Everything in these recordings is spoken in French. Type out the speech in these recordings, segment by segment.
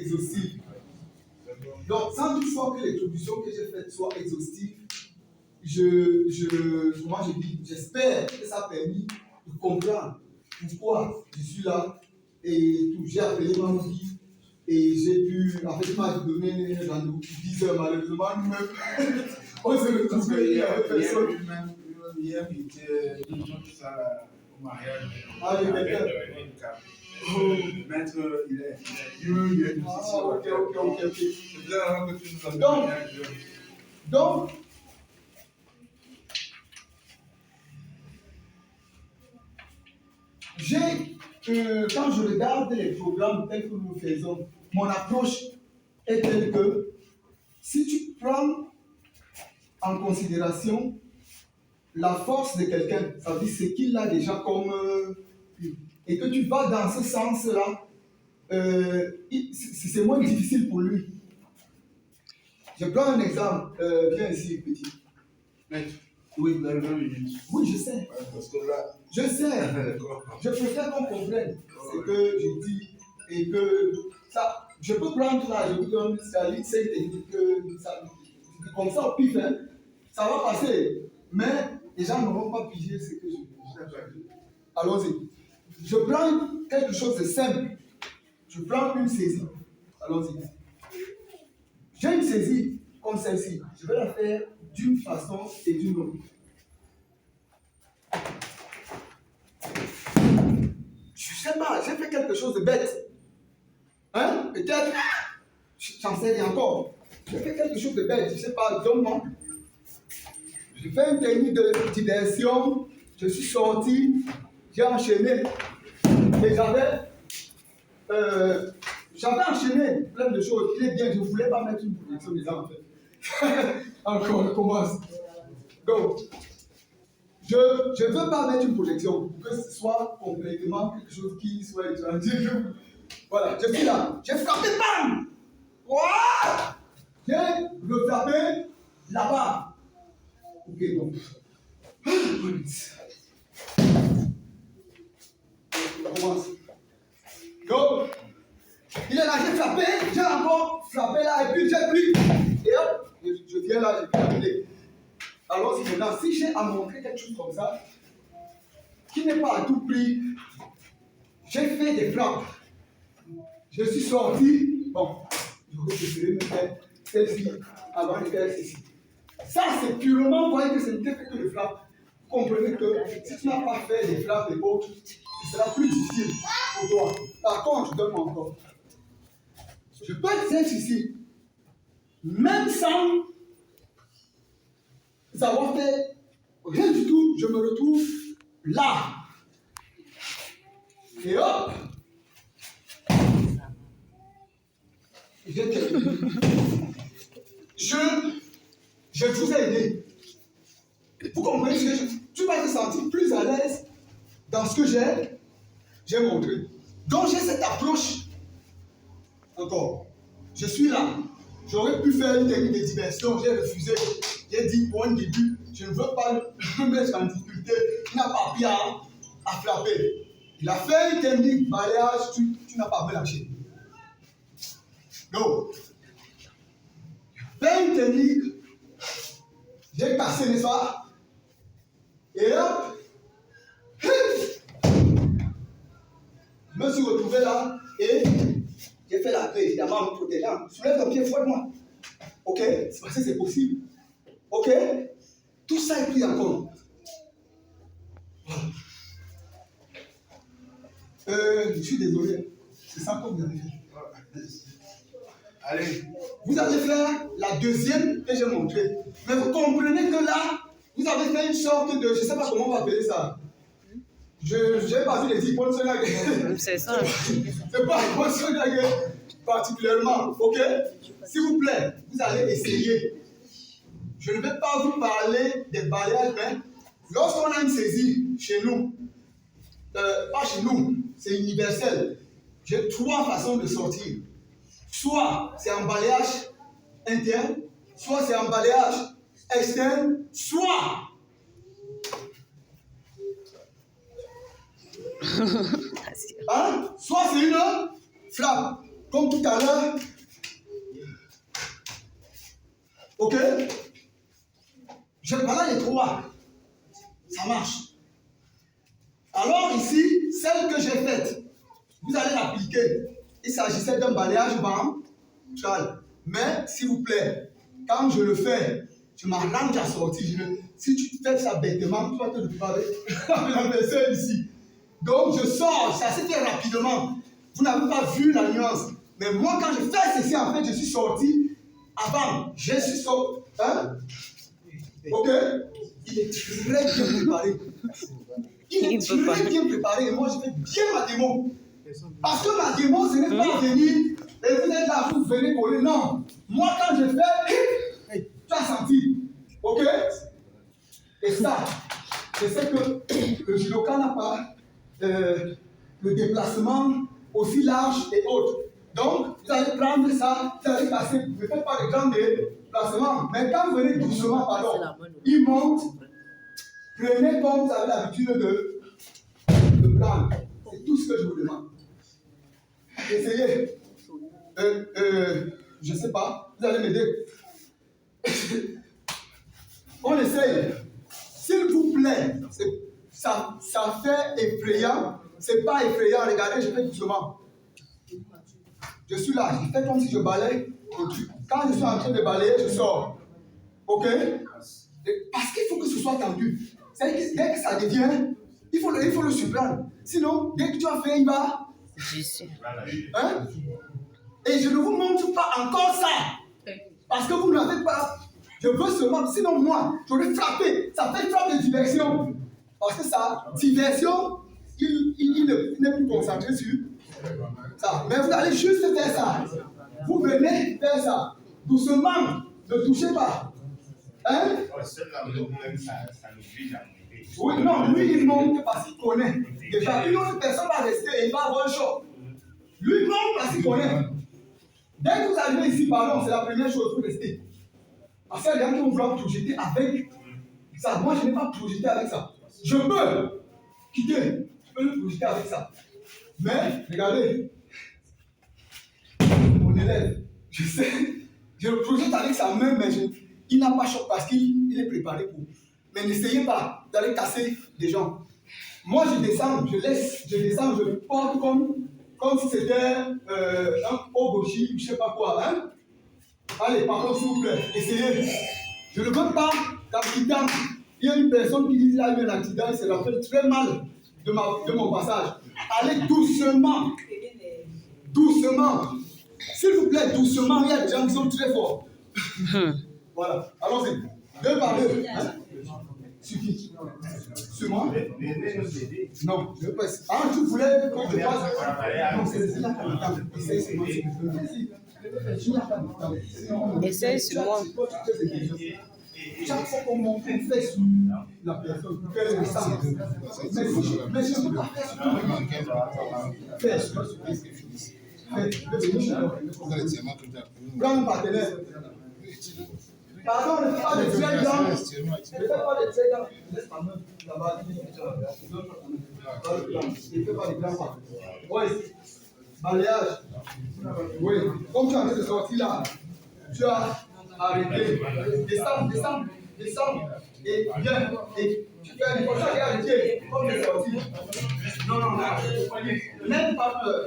exhaustive. Donc, sans toutefois que l'introduction que j'ai faite soit exhaustive, j'espère que ça a permis de comprendre pourquoi je suis là et tout. J'ai appelé ma vie et j'ai pu, en fait, il m'a donné un rendez-vous 10 heures, malheureusement, nous-mêmes, on se retrouve avec personne. Hier, il était au mariage. Ah, il est le maître, il est difficile. Ah, ok. C'est bien que tu nous as donné. Donc, quand je regarde les programmes tels que nous faisons, mon approche est telle que si tu prends en considération la force de quelqu'un, ça veut dire ce qu'il a déjà comme et que tu vas dans ce sens-là, c'est moins difficile pour lui. Je prends un exemple. Viens ici, petit. Maître. Oui. Vous avez 20 minutes. Oui, je sais. Ouais, parce que là. Je sais. Je préfère qu'on comprenne ce que je dis et que ça. Je peux prendre là, je vous donne ça, c'est technique comme ça au pif, hein, ça va passer. Mais les gens n'auront pas pigé ce que je dis. Allons-y. Je prends quelque chose de simple. Je prends une saisie. Allons-y. J'ai une saisie comme celle-ci. Je vais la faire d'une façon et d'une autre. Je ne sais pas, j'ai fait quelque chose de bête. Hein? Peut-être, j'en sais rien encore. J'ai fait quelque chose de bête, je ne sais pas, donne-moi. J'ai fait une technique de diversion, je suis sorti, j'ai enchaîné. Et j'avais enchaîné plein de choses. Il est bien, je ne voulais pas mettre une protection dedans en fait. Encore, on commence. Donc, je ne veux pas mettre une protection pour que ce soit complètement quelque chose qui soit étranger. Voilà, je suis là. J'ai frappé, bam! Ouah! J'ai refrappé là-bas. Ok, bon. On commence. Donc, il est là, j'ai frappé, j'ai encore frappé là, et puis j'ai pris. Et hop, je viens là, j'ai terminé. Alors, maintenant, si j'ai à montrer quelque chose comme ça, qui n'est pas à tout prix, j'ai fait des frappes. Je suis sorti, bon, je préférais me faire celle-ci avant de faire celle-ci. Ça, c'est purement, vous voyez que ce n'était fait que des frappes. Vous comprenez que si tu n'as pas fait des frappes et autres, ce sera plus difficile pour toi. Par contre, je donne encore. Je peux être ici, même sans avoir fait rien du tout, je me retrouve là. Et hop, j'ai terminé. Je vous ai aidé. Vous comprenez ce que tu vas te sentir plus à l'aise dans ce que j'ai montré. Donc j'ai cette approche. Encore. Je suis là. J'aurais pu faire une technique de diversion. J'ai refusé. J'ai dit pour un début, je ne veux pas me mettre en difficulté. Il n'a pas bien à frapper. Il a fait une technique balayage. Tu n'as pas lâché. Donc, fait une technique. J'ai cassé les soirs. Et hop. Je me suis retrouvé là et j'ai fait la paix, évidemment, en me protégeant. Soulève ton pied, fouette-moi. Ok? C'est parce que c'est possible. Ok? Tout ça est pris en compte. Je suis désolé. C'est ça que vous avez fait. Allez. Vous allez faire la deuxième que j'ai montrée. Mais vous comprenez que là, vous avez fait une sorte de, je ne sais pas comment on va appeler ça. Je n'ai pas vu les icônes sur la gueule. C'est ça. C'est pas une sur la gueule particulièrement. Ok? S'il vous plaît, vous allez essayer. Je ne vais pas vous parler des balayages, mais lorsqu'on a une saisie chez nous, pas chez nous, c'est universel. J'ai 3 façons de sortir. Soit c'est un balayage interne, soit c'est un balayage externe, soit soit c'est une frappe. comme tout à l'heure. Ok? Voilà les trois. Ça marche. Alors ici, celle que j'ai faite, vous allez l'appliquer. Il s'agissait d'un balayage ventral. Mais, s'il vous plaît, quand je le fais, je m'arrange à sortir. Si tu fais ça bêtement, tu vas te préparer avec la personne ici. Donc, je sors, ça s'est fait rapidement. Vous n'avez pas vu la nuance. Mais moi, quand je fais ceci, en fait, je suis sorti avant. Je suis sorti. Hein? Ok? Il est très bien préparé. Il est très bien préparé. Et moi, je fais bien ma démo. Parce que ma démo, ce n'est pas venir et vous êtes là, vous venez coller. Non. Moi, quand je fais, tu as senti. Ok? Et ça, je sais que le judoka n'a pas le déplacement aussi large et autres. Donc, vous allez prendre ça, vous allez passer. Ne faites pas de grands déplacements. Mais quand vous venez doucement, pardon, il monte. Prenez comme vous avez l'habitude de prendre. C'est tout ce que je vous demande. Essayez. Je ne sais pas. Vous allez m'aider. On essaye. S'il vous plaît, ça fait effrayant. C'est pas effrayant. Regardez, je fais doucement. Je suis là. Je fais comme si je balaye. Quand je suis en train de balayer, je sors. Ok? Parce qu'il faut que ce soit tendu. C'est-à-dire que dès que ça devient, il faut le surprendre. Sinon, dès que tu as fait, il va. Hein? Et je ne vous montre pas encore ça. Parce que vous n'avez pas. Je veux seulement. Sinon, moi, j'aurais frappé. Ça fait une frappe de diversion. Parce que ça, diversion, il n'est plus concentré sur ça. Mais vous allez juste faire ça. Vous venez faire ça. Doucement. Ne touchez pas. Hein? Oui, non, lui il monte parce qu'il connaît. Déjà, une autre personne va rester et il va avoir un choc. Lui il monte parce qu'il connaît. Dès que vous arrivez ici, pardon, c'est la première chose, vous restez. Parce qu'il y a des gens qui vont vouloir projeter avec ça. Moi, je n'ai pas projeté avec ça. Je peux quitter, je peux le projeter avec ça. Mais, regardez, mon élève, je sais, je le projette avec sa main, mais il n'a pas choc parce qu'il est préparé pour. Mais n'essayez pas d'aller casser des gens. Moi, je descends, je descends, je porte comme si c'était un obochi, je ne sais pas quoi. Hein? Allez, par contre, s'il vous plaît, essayez. Je ne veux pas qu'accident. Il y a une personne qui dit qu'il a eu un accident, il se rappelle très mal de mon passage. Allez doucement. Doucement. S'il vous plaît, doucement, il y a des gens qui sont très forts. Voilà, allons-y. Deux par deux. Hein? Suffit. Sur moi? Non, je ne veux pas. Ah, tu voulais qu'on te passe? Non, c'est la capitale. Essaye sur moi. Essaye sur moi. Chaque fois qu'on monte, on fait sur la personne. Quel est le sens? Mais je ne peux pas faire sur moi. Fais sur moi. Prends mon partenaire. Pardon, ne fais pas de triangle. Ne fais pas de triangle. Laisse ta main là-bas. Ne fais pas de grands pas. Oui. Balayage. Oui. Comme tu es en train de sortir là, tu as arrêté. Descends. Et viens. Et tu fais une fois ça, arrêté. Comme tu es sorti. Non. Même pas peur.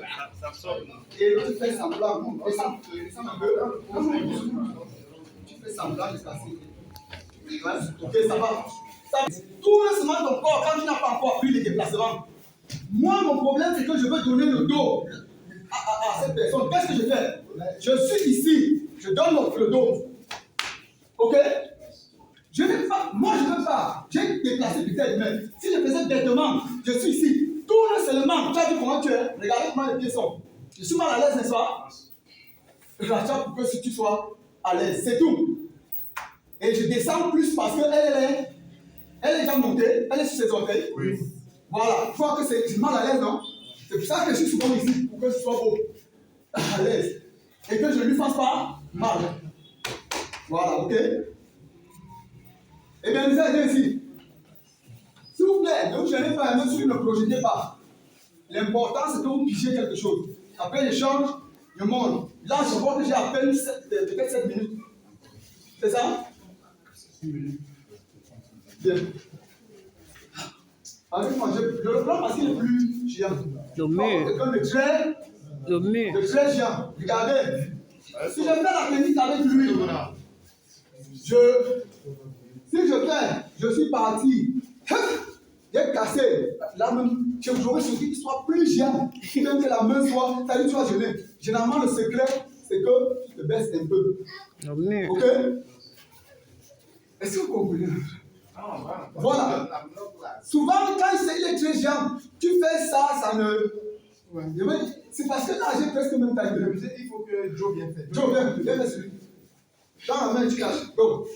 Et tu fais semblant. Descends un peu. Tu fais semblant de casser. Ok, ça va. Tout doucement ton corps quand tu n'as pas encore pris les déplacements. Moi, mon problème, c'est que je veux donner le dos à cette personne. Qu'est-ce que je fais? Je suis ici. Je donne le dos. Ok? Je ne veux pas. Moi, je ne veux pas. J'ai déplacé peut-être, mais si je faisais bêtement, je suis ici. Tourne seulement. Tu as vu comment tu es? Regardez comment les pieds sont. Je suis mal à l'aise, n'est-ce pas? Je l'attends pour que si tu sois à l'aise. C'est tout. Et je descends plus parce qu'elle est déjà montée. Elle est sur ses orteils. Oui. Voilà. Je vois que c'est mal à l'aise, non? C'est pour ça que je suis souvent ici, pour que ce soit beau. À l'aise. Et que je ne lui fasse pas mal. Voilà, ok? Eh bien, vous êtes ici. S'il vous plaît, ne vous gênez pas, même si vous ne projetez pas. L'important, c'est que vous pigez quelque chose. Après l'échange, Je monte. Là, je vois que j'ai à peine peut-être 7 minutes. C'est ça? 6 minutes. Bien. Avec moi, je le prends parce qu'il est plus géant. Le mur. Quelqu'un de très, Le mur. de très géant. Regardez. Si je fais la technique avec lui, si je suis parti, j'ai cassé la main, j'aurais souhaité qu'il soit plus géant, même que la main soit, ça dit, tu vas gêner. Généralement, le secret, c'est que tu te baisses un peu. Le mur. Ok? Est-ce que vous comprenez? Voilà. Souvent, quand il est très géant, tu fais ça, ça ne. C'est parce que là, j'ai presque même taille. Il faut que Joe vienne faire. Joe, viens faire celui. Dans la main, tu caches. Go.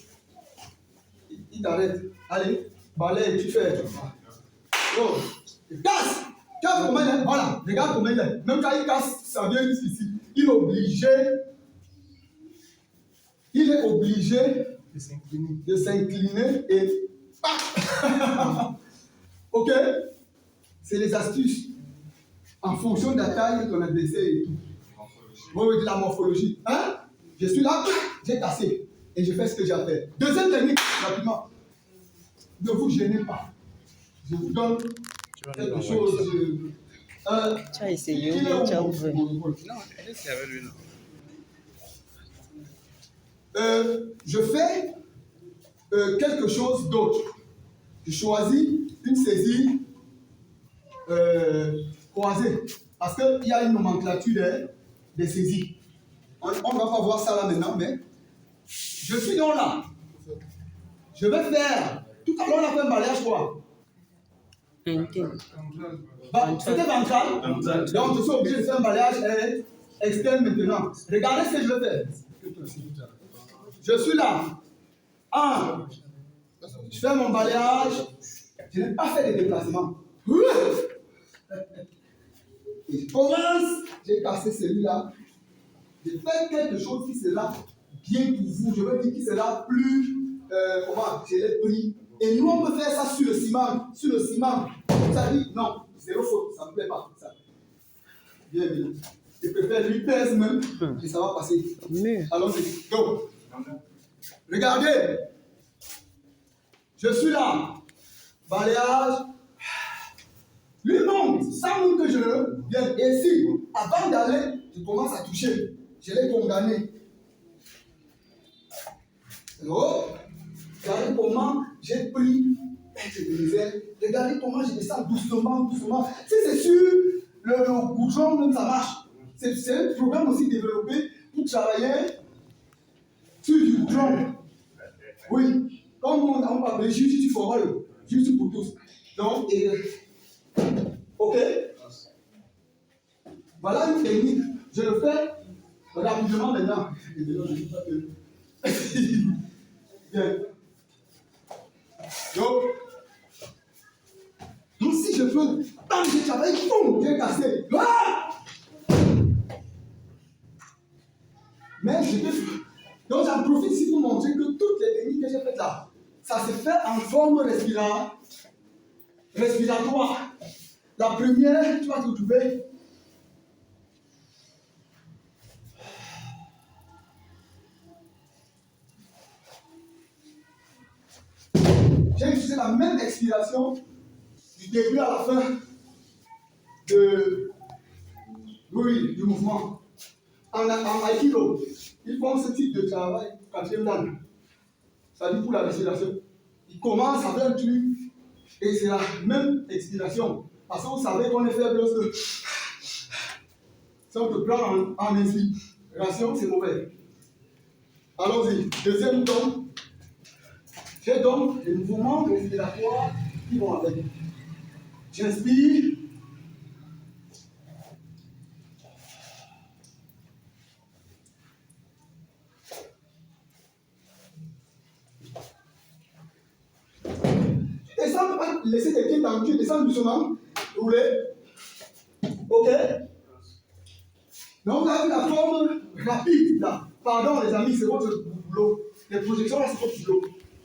Il t'arrête. Allez, balai, tu fais. Go. Il casse. Casse comment il est. Voilà, regarde comment il est. Même quand il casse, ça vient jusqu'ici. Il est obligé. Il est obligé de s'incliner et. Ok? C'est les astuces. En fonction de la taille de ton adversaire et tout. Moi, je dis la morphologie. Hein? Je suis là, j'ai cassé. Et je fais ce que j'ai à faire. Deuxième technique, rapidement. Ne vous gênez pas. Je vous donne quelque chose. Tu as essayé ou tu as ouvert? Non, elle est avec lui, non. Je fais quelque chose d'autre. Je choisis une saisie croisée. Parce qu'il y a une nomenclature des saisies. On ne va pas voir ça là maintenant, mais je suis donc là. Je vais faire. Tout à l'heure, on a fait un balayage quoi? Interne. C'était ventral. Donc, je suis obligé de faire un balayage externe maintenant. Regardez ce que je vais faire. Je suis là. Je fais mon balayage. Je n'ai pas fait de déplacement. Et je commence. J'ai cassé celui-là. Je fais quelque chose qui sera bien pour vous. Je veux dire qui sera plus. Comment? Je l'ai pris. Et nous, on peut faire ça sur le ciment. Sur le ciment. Ça dit non, zéro faute. Ça ne me plaît pas. Ça. Bien, bien. Je préfère lui pèse même. Et ça va passer. Allons-y. Go. Regardez. Je suis là. Balayage. Lui monte sans même que je le vienne. Et si, avant d'aller, je commence à toucher. Je l'ai condamné. Oh, regardez comment j'ai pris de misère. Regardez comment je descends doucement, doucement. Si c'est sur le goudron, même ça marche. C'est un programme aussi développé pour travailler sur du goudron. Oui, comme on va appeler juste du forol, juste pour tous. Donc, ok. Voilà une technique. Je le fais rapidement maintenant. Bien. Donc si je peux, bam, j'ai travaillé, boum, j'ai cassé. Ah! Mais je peux. Donc j'en profite ici pour montrer que toutes les techniques que j'ai faites là, ça se fait en forme respiratoire. La première, tu vas te trouver. J'ai utilisé la même expiration du début à la fin du mouvement. En Aikido, ils font ce type de travail, quatrième dan. Ça dit pour la respiration. Ils commencent avec un truc et c'est la même expiration. Parce que vous savez qu'on est faible lorsque si on te prend en inspiration, c'est mauvais. Allons-y. Deuxième temps. J'ai donc les mouvements respiratoires qui vont avec. J'inspire. Tu descends, pas laisser tes pieds tendus, tu descends doucement, rouler. Ok? Donc, vous avez la forme rapide là. Pardon, les amis, c'est votre boulot. Les projections là, c'est votre boulot.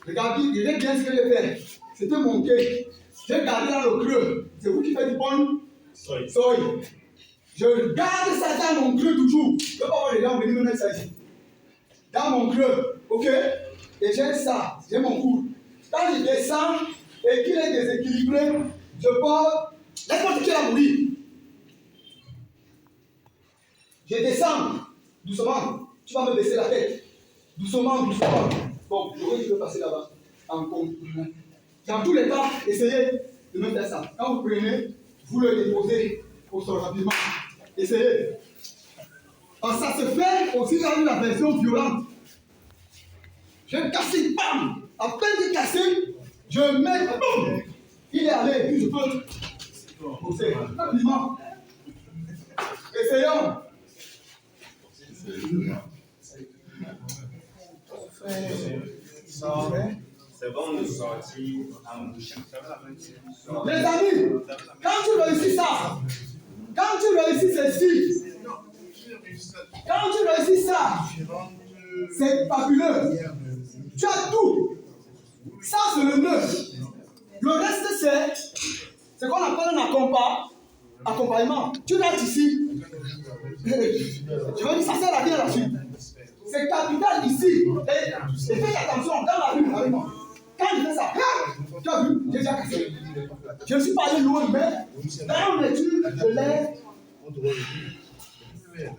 Regardez bien ce que j'ai fait. C'était monté. J'ai gardé dans le creux. C'est vous qui faites du bon. Soy. Je garde ça dans mon creux toujours. Je ne peux pas voir les gens venir me mettre ça ici. Dans mon creux, ok? Et j'ai ça, j'ai mon coude. Quand je descends et qu'il est déséquilibré, je pars. Laisse-moi te la mourir. Je descends doucement. Tu vas me baisser la tête. Doucement, doucement. Bon, j'aurais dû le passer là-bas. Dans tous les cas, essayez de me faire ça. Quand vous prenez, vous le déposez au sol rapidement. Essayez. Parce que ça se fait aussi dans la version violente. Je casse, bam! À peine de casser, je mets, boum! Il est allé, puis je peux poser rapidement. Essayons. C'est bon de sortir en bouche. Les amis, quand tu réussis ça, quand tu réussis ceci, quand tu réussis ça, c'est fabuleux. Tu as tout. Ça, c'est le nœud. Le reste, c'est qu'on appelle un accompagnement. Tu restes ici. Je veux dire, ça sert à rien là-dessus. C'est capital ici. Et faites attention dans la rue avec moi. Quand je fais ça, tu as vu, j'ai déjà cassé. Je ne suis pas allé loin, mais dans l'étude, je lève.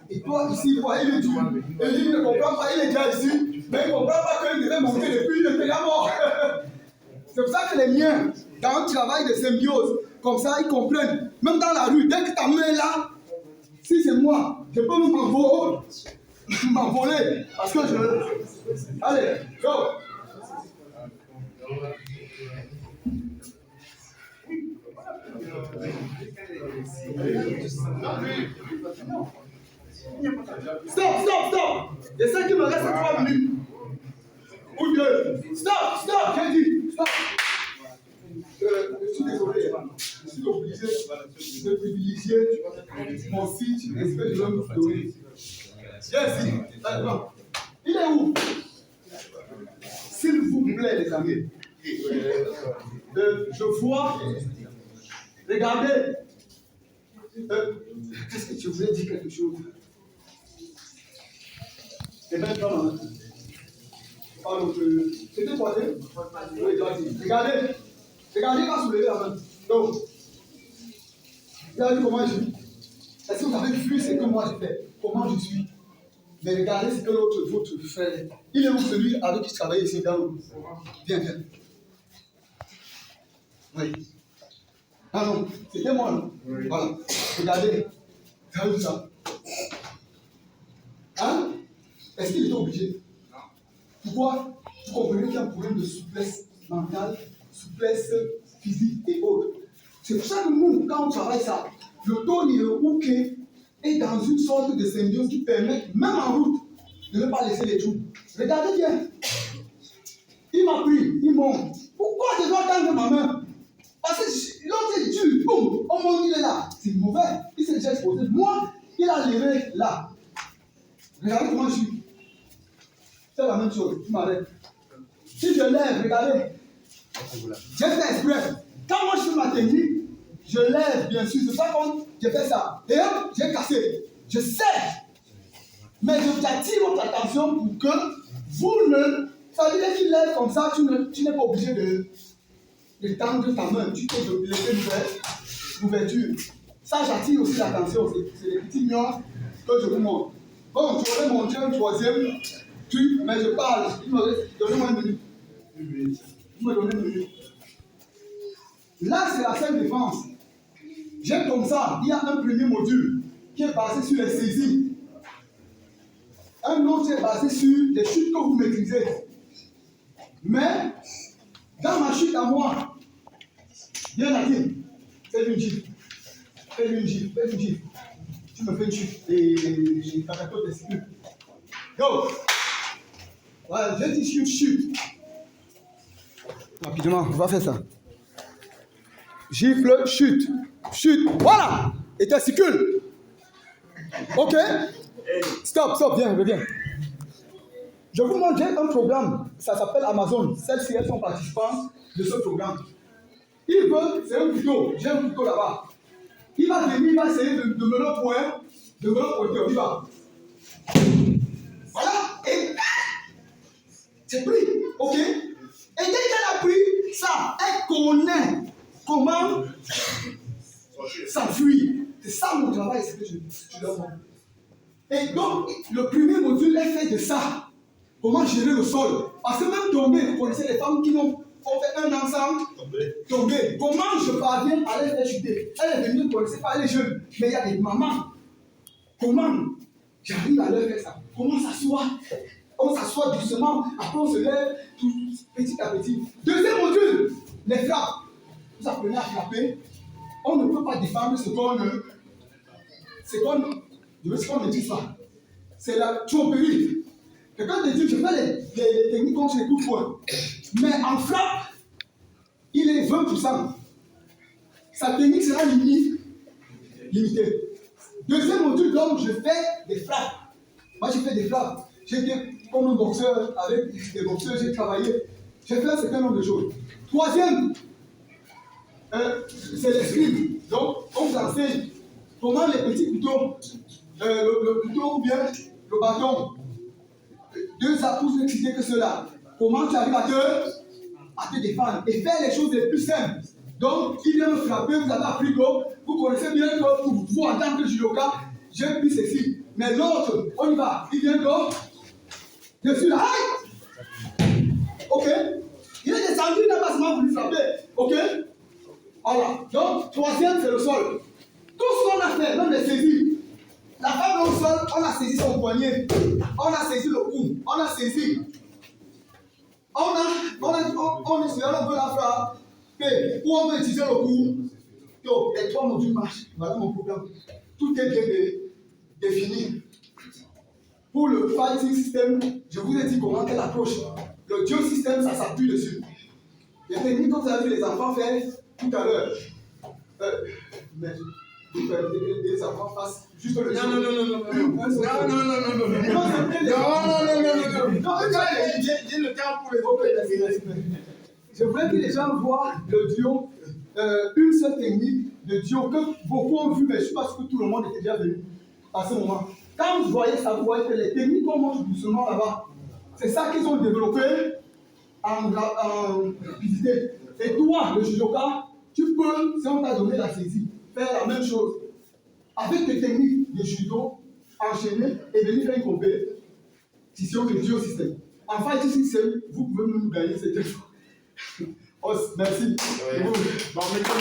Et toi, ici, il voit, il est dur. Et lui, il ne comprend pas, il est déjà ici. Mais il ne comprend pas qu'il devait monter depuis, il était déjà mort. C'est pour ça que les miens, dans un travail de symbiose, comme ça, ils comprennent. Même dans la rue, dès que ta main est là, si c'est moi, je peux m'envoler. Parce que je. Allez, go! Stop! Je sais qu'il me reste 3 minutes. Ou 2. Stop! J'ai dit, stop! Je suis désolé. Je suis obligé de privilégier mon site et ce que je veux me donner. Yes, d'accord. Il est où? S'il vous plaît, les amis. Je vois. Regardez. Qu'est-ce que tu voulais dire quelque chose? Eh bien, pas c'était quoi? Regardez. Regardez, il va soulever la main. Donc, regardez comment je suis. Est-ce que vous avez vu ce que moi je fais? Comment je suis? Mais regardez ce que votre frère. Il est où celui avec qui je travaille ici dans le. Viens. Oui. Ah non, c'était moi, non? Oui. Voilà. Regardez. Vous avez vu ça? Hein? Est-ce qu'il était obligé? Non. Pourquoi? Vous comprenez qu'il y a un problème de souplesse mentale, souplesse physique et autres. C'est pour ça que nous, quand on travaille ça, le taux hooké est dans une sorte de symbiose qui permet, même en route, de ne pas laisser les trous. Regardez bien. Il m'a pris, il monte. Pourquoi je dois tendre ma main? Parce que l'autre est dur. Boum, on monte, il est là. C'est mauvais. Il s'est déjà exposé. Moi, il a levé là. Regardez comment je suis. C'est la même chose. Tu m'arrêtes. Si je lève, regardez. J'ai fait exprès. Quand moi je fais ma technique, je lève, bien sûr. C'est pas comme j'ai fait ça. Et hop, j'ai cassé. Je sais. Mais j'attire votre attention pour que vous ne. Ça veut dire qu'il lève comme ça, tu n'es pas obligé de tendre ta main. Tu peux laisser l'ouverture. Ça, j'attire aussi l'attention. C'est des petits nuances que je vous montre. Bon, je vais montrer un troisième truc, mais je parle. Donnez-moi une minute. Vous me donnez une minute. Là, c'est la seule défense. J'ai comme ça, il y a un premier module qui est basé sur les saisies. Un autre est basé sur les chutes que vous maîtrisez. Mais, dans ma chute à moi, bien Nadine, fais une gifle. Fais une gifle. Tu me fais une chute et ta méthode t'explique. Go! Voilà, j'ai dit chute. Rapidement, on va faire ça. Gifle, chute. Voilà! Et testicule. Ok? Stop, viens. Je vous montre, j'ai un programme, ça s'appelle Amazon. Celles-ci, elles sont participantes de ce programme. Ils veulent, c'est un couteau, j'ai un couteau là-bas. Il va venir, il va essayer de mener le point, de mener le pointeur. Il va. Voilà. Et c'est pris. Ok? Et dès qu'elle a pris ça, elle connaît comment s'enfuir. C'est ça mon travail, c'est que je leur montre. Et donc, le premier module est fait de ça. Comment gérer le sol. Parce que même tomber, vous connaissez les femmes qui ont fait un ensemble, tomber. Comment je parviens à les faire chuter? Elle est venue, vous ne connaissez pas, elle est jeune. Mais il y a des mamans. Comment j'arrive à leur faire ça? Comment s'asseoir? On s'assoit doucement, après on se lève tout petit à petit. Deuxième module, les frappes. Vous apprenez à frapper. On ne peut pas défendre ce qu'on ne dit pas. C'est la tromperie. Quelqu'un te dit, je fais les techniques contre les coups de poing. Mais en frappe, il est 20%. Sa technique sera limitée. Deuxième module, donc, je fais des frappes. Moi, je fais des frappes. J'étais comme un boxeur, avec des boxeurs, j'ai travaillé. J'ai fait un certain nombre de choses. Troisième, c'est l'escrime. Donc, on vous enseigne comment les petits couteaux, le couteau ou bien le bâton, 2 à pouces n'existent que cela. Comment tu arrives à te défendre et faire les choses les plus simples. Donc, il vient me frapper, vous avez appris que vous connaissez bien que pour vous, en tant que judoka, j'ai pris ceci. Mais l'autre, on y va. Il vient que je suis là. Aïe! Ok? Il est descendu, il n'a pas seulement voulu frapper. Ok? Voilà. Donc, troisième, c'est le sol. Tout ce qu'on a fait, même les saisies. La femme est au sol, on a saisi son poignet. On a saisi le cou. On a saisi. On est sur on veut la frapper. Ou on veut utiliser le cou. Donc, les 3 modules marchent. Voilà mon programme. Tout est bien défini. Pour le fighting system, je vous ai dit comment quelle approche. Le dual system, ça s'appuie dessus. Les techniques que vous avez vu les enfants faire tout à l'heure. Mais vous permettez que les enfants fassent juste le jeu. J'ai le temps pour les Je voudrais que les gens voient le duo, une seule technique de duo que beaucoup ont vu, mais je ne suis pas sûr que tout le monde était déjà venu à ce moment. Quand vous voyez ça, vous voyez que les techniques qu'on montre doucement là-bas, c'est ça qu'ils ont développé en rapidité. Et toi, le judoka, tu peux, si on t'a donné la saisie, faire la même chose. Avec tes techniques de judo, enchaîner et venir faire une compétition de duo système. En fighting system, vous pouvez nous gagner cette fois. Oh, merci. Bon, mettons la